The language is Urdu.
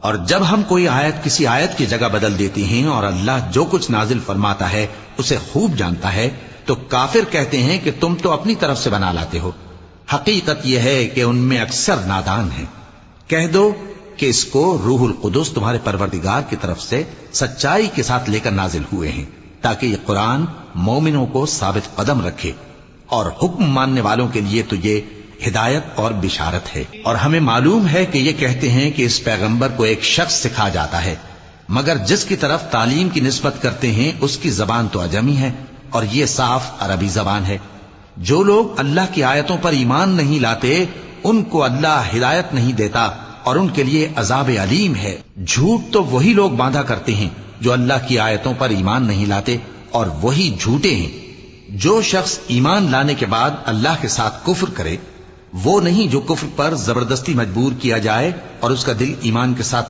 اور جب ہم کوئی آیت کسی آیت کی جگہ بدل دیتے ہیں اور اللہ جو کچھ نازل فرماتا ہے اسے خوب جانتا ہے تو کافر کہتے ہیں کہ تم تو اپنی طرف سے بنا لاتے ہو۔ حقیقت یہ ہے کہ ان میں اکثر نادان ہیں۔ کہہ دو کہ اس کو روح القدس تمہارے پروردگار کی طرف سے سچائی کے ساتھ لے کر نازل ہوئے ہیں تاکہ یہ قرآن مومنوں کو ثابت قدم رکھے، اور حکم ماننے والوں کے لیے تو یہ ہدایت اور بشارت ہے۔ اور ہمیں معلوم ہے کہ یہ کہتے ہیں کہ اس پیغمبر کو ایک شخص سکھا جاتا ہے، مگر جس کی طرف تعلیم کی نسبت کرتے ہیں اس کی زبان تو عجمی ہے اور یہ صاف عربی زبان ہے۔ جو لوگ اللہ کی آیتوں پر ایمان نہیں لاتے ان کو اللہ ہدایت نہیں دیتا اور ان کے لیے عذاب علیم ہے۔ جھوٹ تو وہی لوگ باندھا کرتے ہیں جو اللہ کی آیتوں پر ایمان نہیں لاتے، اور وہی جھوٹے ہیں۔ جو شخص ایمان لانے کے بعد اللہ کے ساتھ کفر کرے وہ نہیں جو کفر پر زبردستی مجبور کیا جائے اور اس کا دل ایمان کے ساتھ